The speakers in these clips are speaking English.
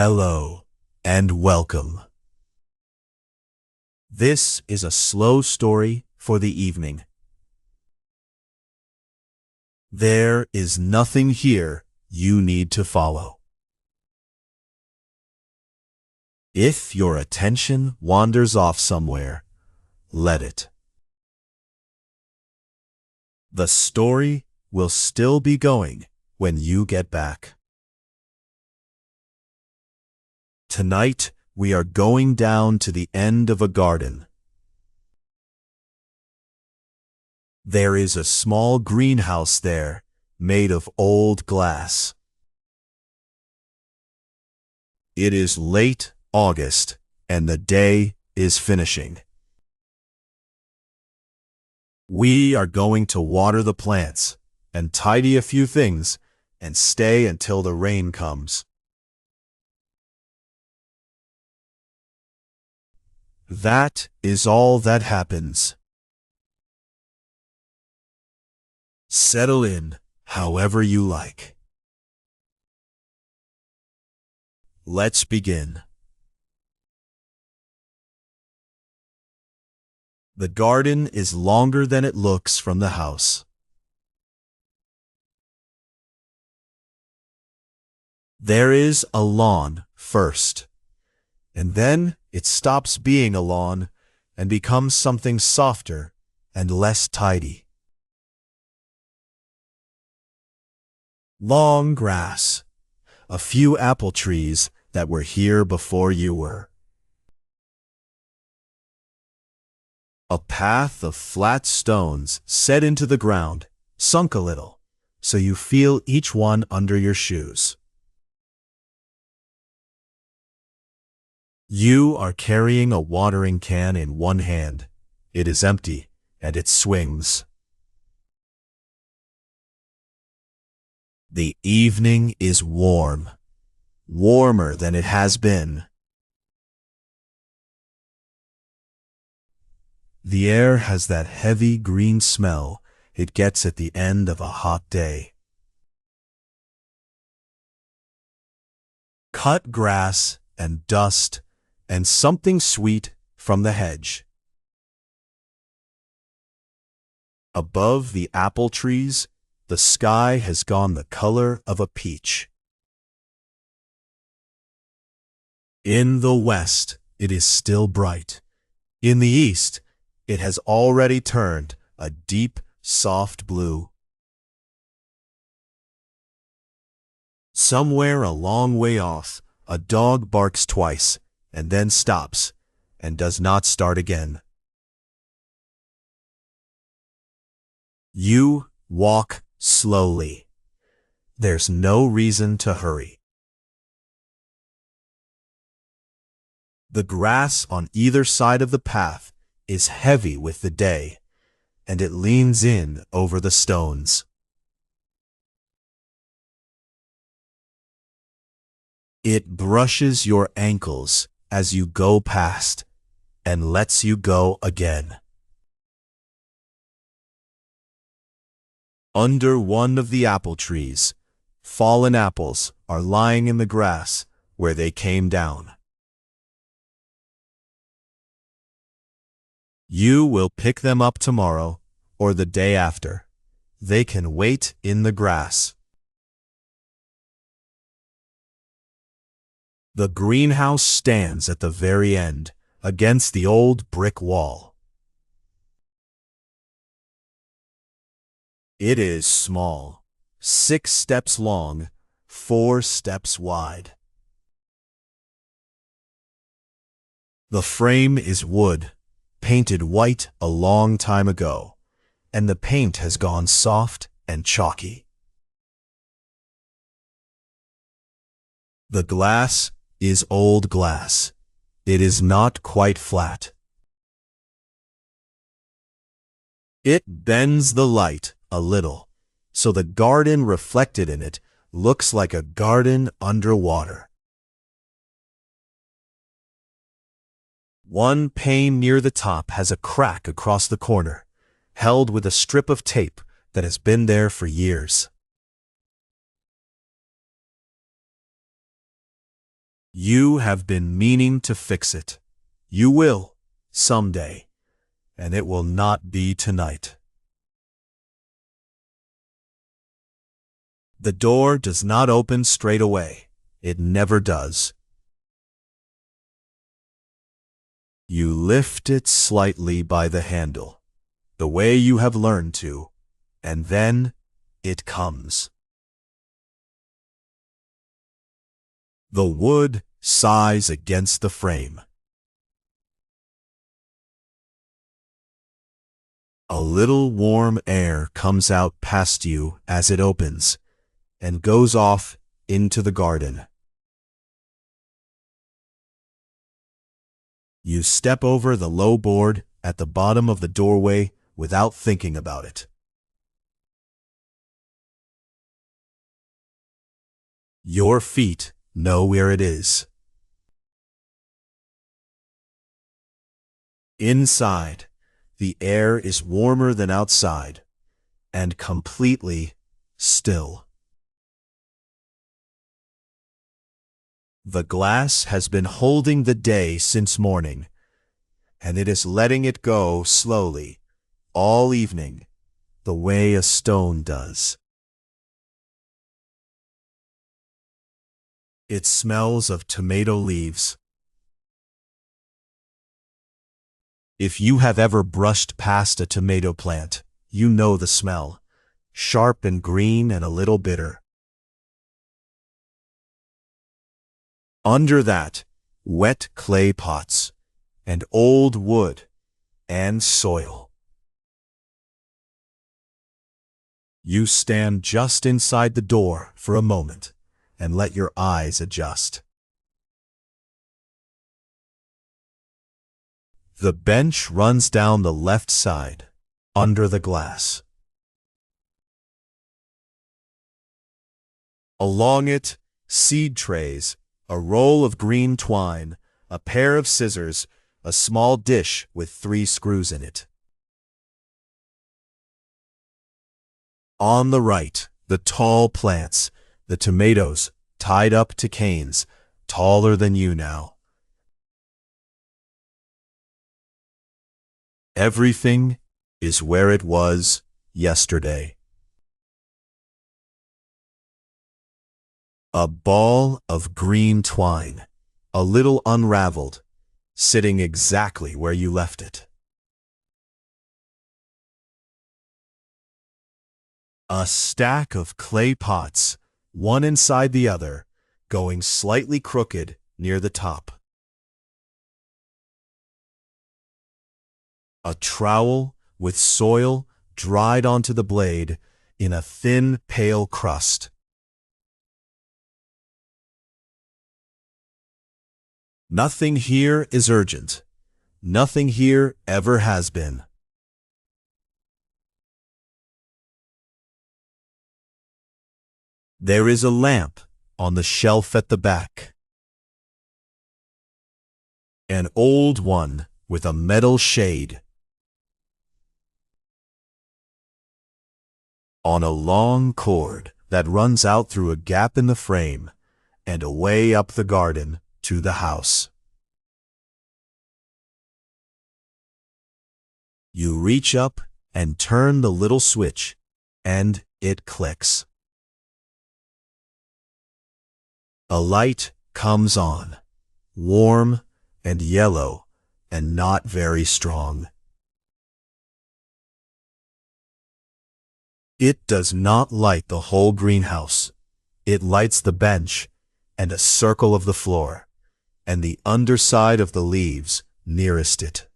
Hello and welcome. This is a slow story for the evening. There is nothing here you need to follow. If your attention wanders off somewhere, let it. The story will still be going when you get back. Tonight, we are going down to the end of a garden. There is a small greenhouse there, made of old glass. It is late August, and the day is finishing. We are going to water the plants, and tidy a few things, and stay until the rain comes. That is all that happens. Settle in however you like. Let's begin. The garden is longer than it looks from the house. There is a lawn first, and then it stops being a lawn and becomes something softer and less tidy. Long grass, a few apple trees that were here before you were. A path of flat stones set into the ground, sunk a little, so you feel each one under your shoes. You are carrying a watering can in one hand. It is empty, and it swings. The evening is warm, warmer than it has been. The air has that heavy green smell it gets at the end of a hot day. Cut grass and dust and something sweet from the hedge. Above the apple trees, the sky has gone the color of a peach. In the west, it is still bright. In the east, it has already turned a deep, soft blue. Somewhere a long way off, a dog barks twice, and then stops, and does not start again. You walk slowly. There's no reason to hurry. The grass on either side of the path is heavy with the day, and it leans in over the stones. It brushes your ankles as you go past, and lets you go again. Under one of the apple trees, fallen apples are lying in the grass where they came down. You will pick them up tomorrow or the day after. They can wait in the grass. The greenhouse stands at the very end, against the old brick wall. It is small, 6 steps long, 4 steps wide. The frame is wood, painted white a long time ago, and the paint has gone soft and chalky. The glass is old glass. It is not quite flat. It bends the light a little, so the garden reflected in it looks like a garden underwater. One pane near the top has a crack across the corner, held with a strip of tape that has been there for years. You have been meaning to fix it. You will, someday, and it will not be tonight. The door does not open straight away. It never does. You lift it slightly by the handle, the way you have learned to, and then it comes. The wood sighs against the frame. A little warm air comes out past you as it opens and goes off into the garden. You step over the low board at the bottom of the doorway without thinking about it. Your feet know where it is. Inside, the air is warmer than outside and completely still. The glass has been holding the day since morning, and it is letting it go slowly, all evening, the way a stone does. It smells of tomato leaves. If you have ever brushed past a tomato plant, you know the smell, sharp and green and a little bitter. Under that, wet clay pots, and old wood, and soil. You stand just inside the door for a moment and let your eyes adjust. The bench runs down the left side, under the glass. Along it, seed trays, a roll of green twine, a pair of scissors, a small dish with 3 screws in it. On the right, the tall plants, the tomatoes, tied up to canes, taller than you now. Everything is where it was yesterday. A ball of green twine, a little unraveled, sitting exactly where you left it. A stack of clay pots, one inside the other, going slightly crooked near the top. A trowel with soil dried onto the blade in a thin, pale crust. Nothing here is urgent. Nothing here ever has been. There is a lamp on the shelf at the back. An old one with a metal shade. On a long cord that runs out through a gap in the frame and away up the garden to the house. You reach up and turn the little switch, and it clicks. A light comes on, warm and yellow and not very strong. It does not light the whole greenhouse. It lights the bench and a circle of the floor, and the underside of the leaves nearest it.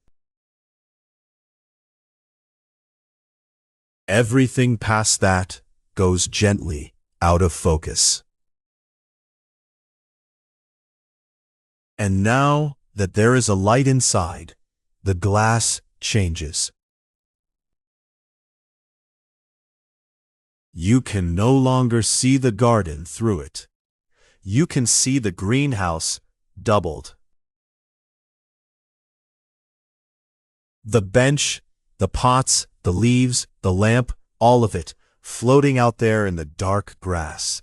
Everything past that goes gently out of focus. And now that there is a light inside, the glass changes. You can no longer see the garden through it. You can see the greenhouse doubled. The bench, the pots, the leaves, the lamp, all of it, floating out there in the dark grass.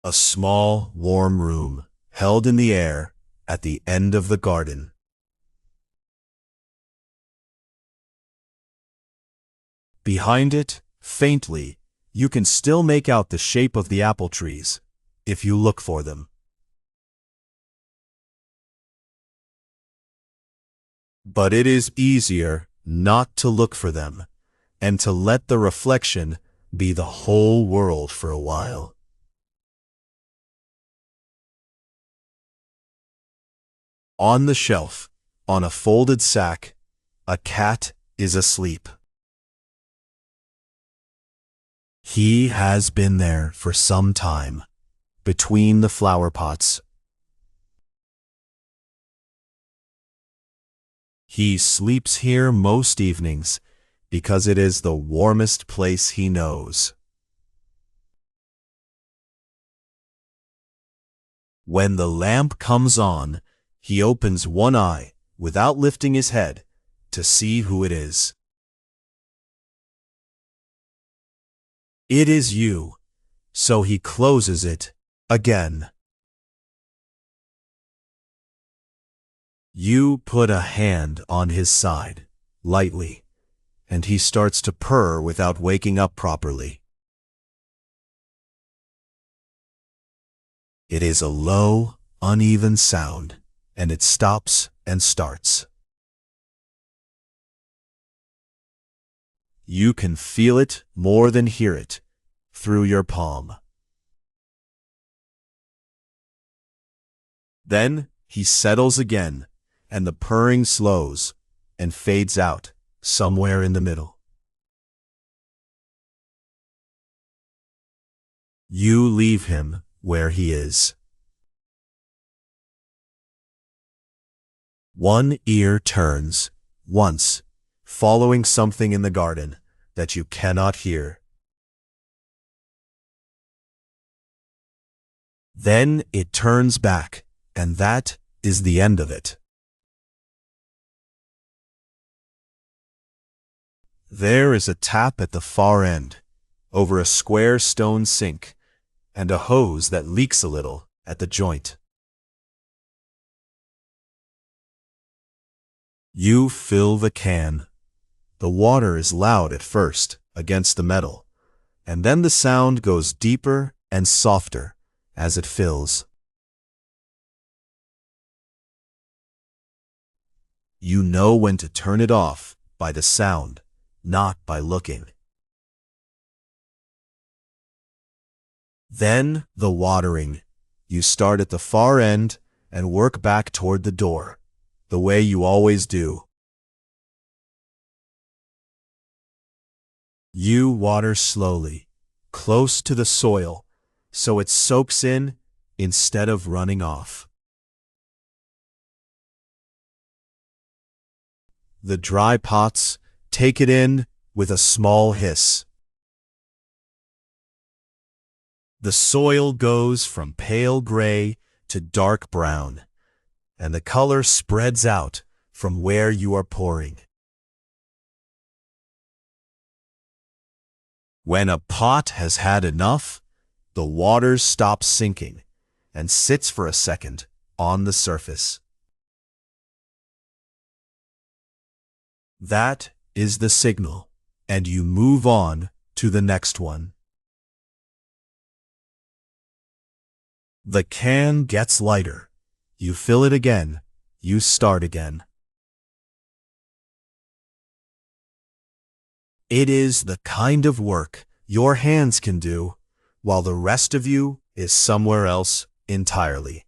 A small, warm room, held in the air, at the end of the garden. Behind it, faintly, you can still make out the shape of the apple trees, if you look for them. But it is easier not to look for them, and to let the reflection be the whole world for a while. On the shelf, on a folded sack, a cat is asleep. He has been there for some time, between the flower pots. He sleeps here most evenings because it is the warmest place he knows. When the lamp comes on, he opens one eye without lifting his head to see who it is. It is you, so he closes it again. You put a hand on his side, lightly, and he starts to purr without waking up properly. It is a low, uneven sound, and it stops and starts. You can feel it more than hear it through your palm. Then he settles again, and the purring slows and fades out somewhere in the middle. You leave him where he is. One ear turns, once, following something in the garden that you cannot hear. Then it turns back, and that is the end of it. There is a tap at the far end, over a square stone sink, and a hose that leaks a little at the joint. You fill the can. The water is loud at first, against the metal, and then the sound goes deeper and softer as it fills. You know when to turn it off by the sound, not by looking. Then the watering. You start at the far end and work back toward the door, the way you always do. You water slowly, close to the soil, so it soaks in instead of running off. The dry pots take it in with a small hiss. The soil goes from pale gray to dark brown, and the color spreads out from where you are pouring. When a pot has had enough, the water stops sinking and sits for a second on the surface. That is the signal, and you move on to the next one. The can gets lighter. You fill it again. You start again. It is the kind of work your hands can do while the rest of you is somewhere else entirely.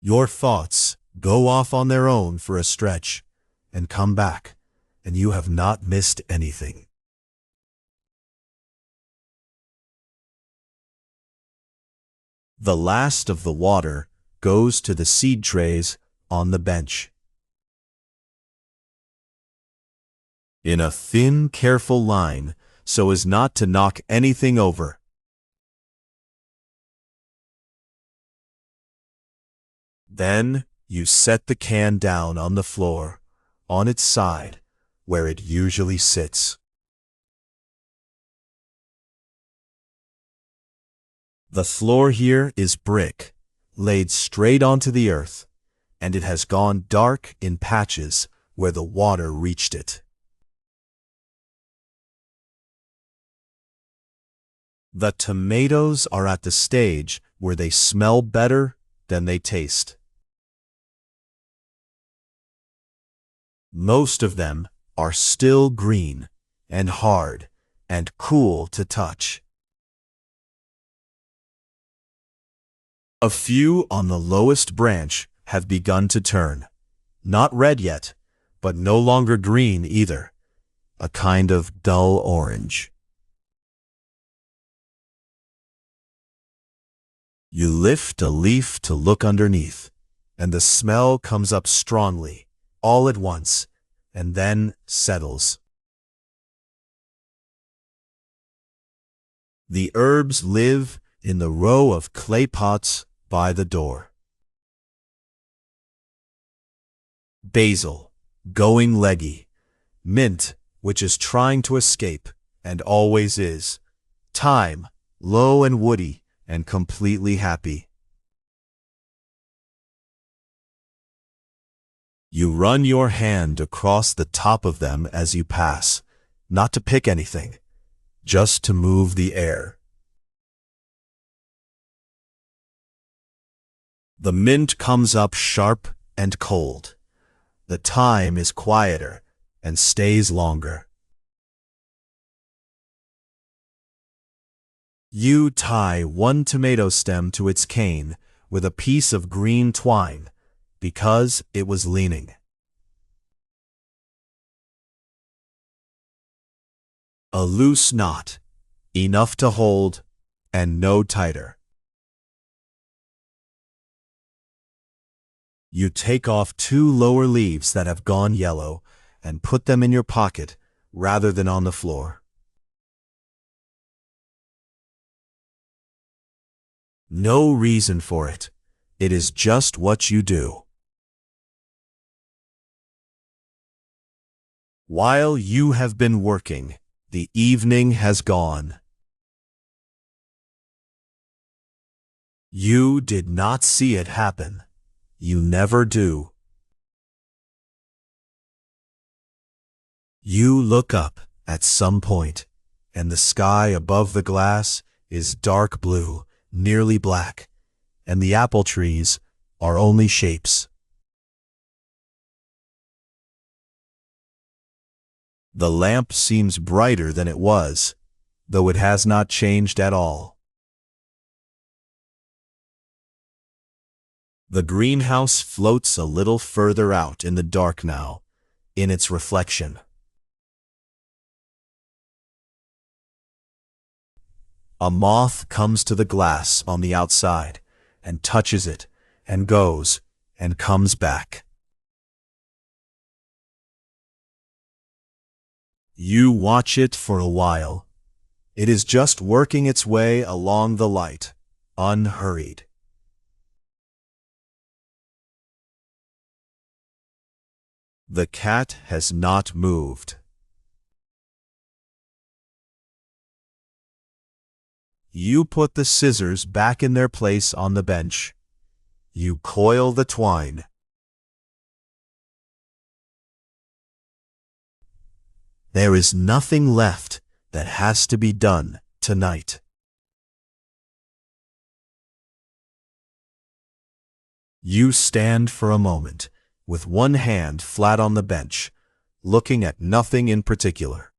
Your thoughts go off on their own for a stretch and come back, and you have not missed anything. The last of the water goes to the seed trays on the bench. In a thin, careful line, so as not to knock anything over. Then you set the can down on the floor, on its side, where it usually sits. The floor here is brick, laid straight onto the earth, and it has gone dark in patches where the water reached it. The tomatoes are at the stage where they smell better than they taste. Most of them are still green and hard and cool to touch. A few on the lowest branch have begun to turn, not red yet, but no longer green either, a kind of dull orange. You lift a leaf to look underneath, and the smell comes up strongly, all at once, and then settles. The herbs live in the row of clay pots by the door. Basil, going leggy. Mint, which is trying to escape, and always is. Thyme, low and woody, and completely happy. You run your hand across the top of them as you pass, not to pick anything, just to move the air. The mint comes up sharp and cold. The thyme is quieter and stays longer. You tie one tomato stem to its cane with a piece of green twine because it was leaning. A loose knot, enough to hold, and no tighter. You take off two lower leaves that have gone yellow and put them in your pocket rather than on the floor. No reason for it. It is just what you do. While you have been working, the evening has gone. You did not see it happen. You never do. You look up at some point, and the sky above the glass is dark blue, nearly black, and the apple trees are only shapes. The lamp seems brighter than it was, though it has not changed at all. The greenhouse floats a little further out in the dark now, in its reflection. A moth comes to the glass on the outside and touches it and goes and comes back. You watch it for a while. It is just working its way along the light, unhurried. The cat has not moved. You put the scissors back in their place on the bench. You coil the twine. There is nothing left that has to be done tonight. You stand for a moment, with one hand flat on the bench, looking at nothing in particular.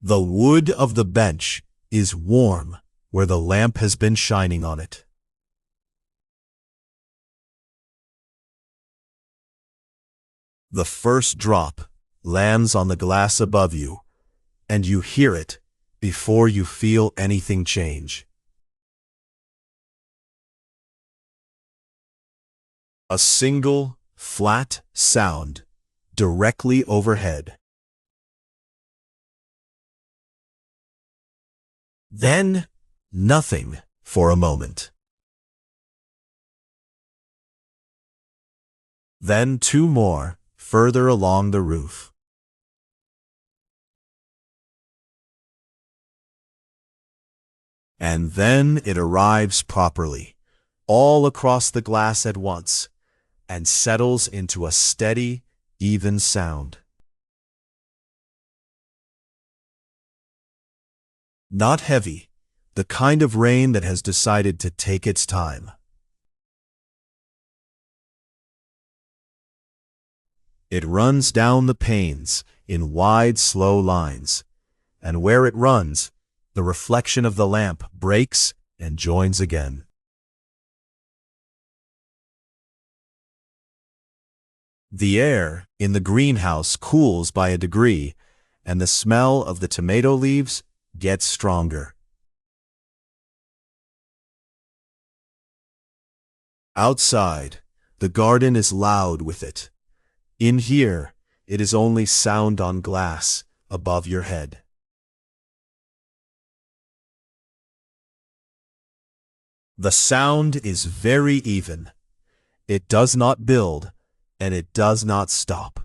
The wood of the bench is warm where the lamp has been shining on it. The first drop lands on the glass above you, and you hear it before you feel anything change. A single, flat sound directly overhead. Then, nothing for a moment. Then two more further along the roof. And then it arrives properly, all across the glass at once, and settles into a steady, even sound. Not heavy, the kind of rain that has decided to take its time. It runs down the panes in wide, slow lines, and where it runs, the reflection of the lamp breaks and joins again. The air in the greenhouse cools by a degree, and the smell of the tomato leaves gets stronger. Outside, the garden is loud with it. In here, it is only sound on glass above your head. The sound is very even. It does not build, and it does not stop.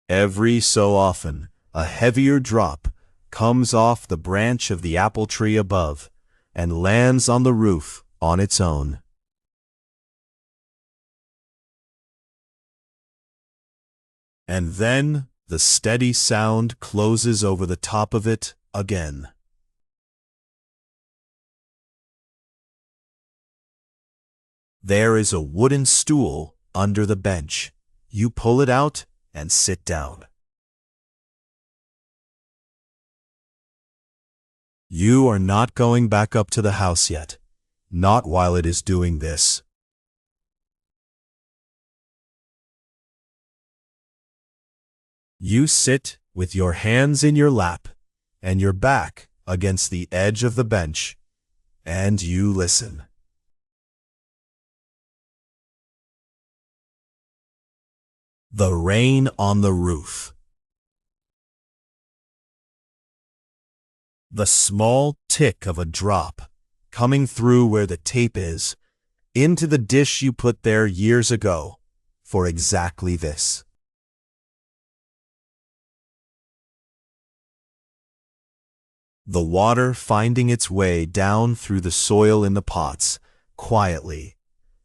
Every so often, a heavier drop comes off the branch of the apple tree above and lands on the roof on its own. And then the steady sound closes over the top of it again. There is a wooden stool under the bench. You pull it out and sit down. You are not going back up to the house yet, not while it is doing this. You sit with your hands in your lap and your back against the edge of the bench, and you listen. The rain on the roof. The small tick of a drop coming through where the tape is into the dish you put there years ago for exactly this. The water finding its way down through the soil in the pots, quietly,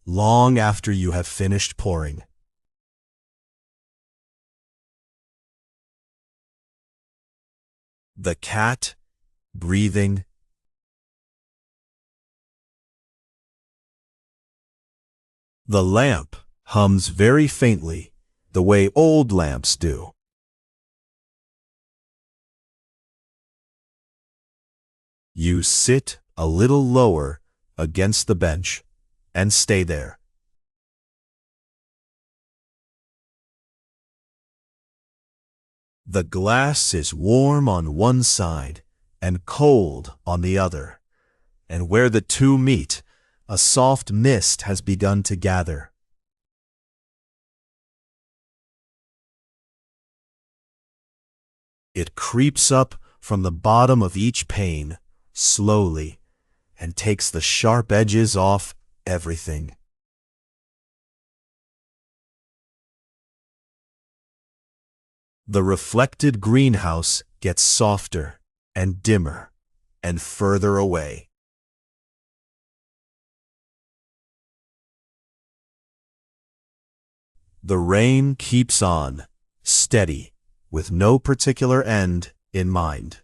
long after you have finished pouring. The cat, breathing. The lamp hums very faintly, the way old lamps do. You sit a little lower against the bench and stay there. The glass is warm on one side and cold on the other, and where the two meet, a soft mist has begun to gather. It creeps up from the bottom of each pane, slowly, and takes the sharp edges off everything. The reflected greenhouse gets softer and dimmer and further away. The rain keeps on, steady, with no particular end in mind.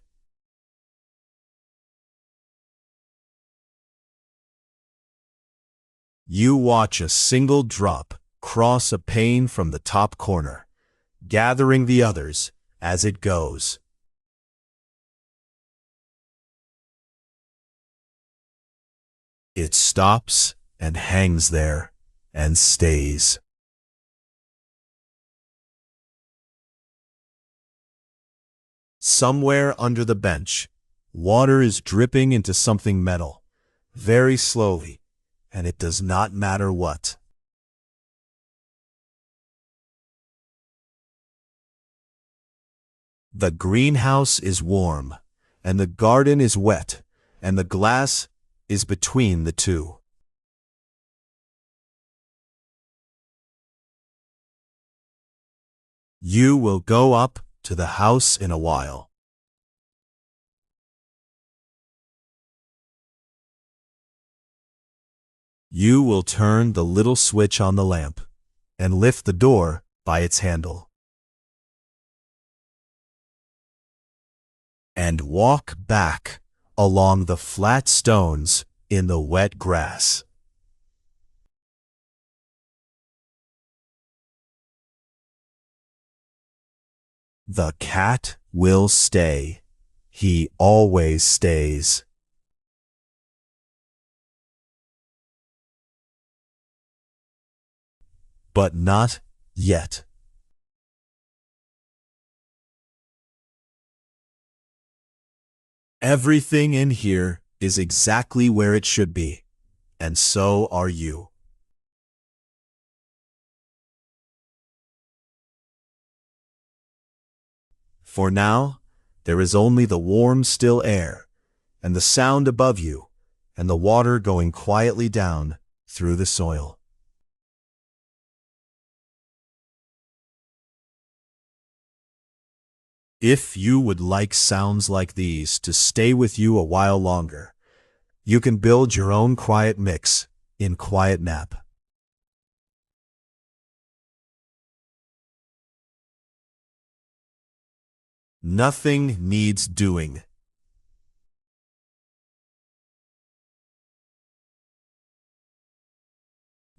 You watch a single drop cross a pane from the top corner, gathering the others as it goes. It stops and hangs there and stays. Somewhere under the bench, water is dripping into something metal, very slowly, and it does not matter what. The greenhouse is warm, and the garden is wet, and the glass is between the two. You will go up to the house in a while. You will turn the little switch on the lamp and lift the door by its handle. And walk back along the flat stones in the wet grass. The cat will stay. He always stays. But not yet. Everything in here is exactly where it should be, and so are you. For now, there is only the warm, still air, and the sound above you, and the water going quietly down through the soil. If you would like sounds like these to stay with you a while longer, you can build your own quiet mix in QuietNap. Nothing needs doing.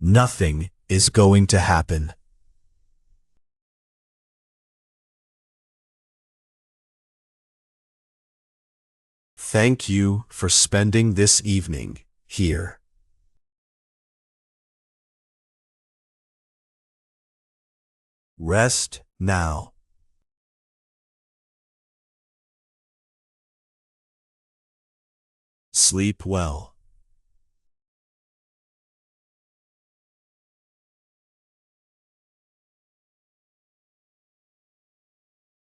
Nothing is going to happen. Thank you for spending this evening here. Rest now. Sleep well.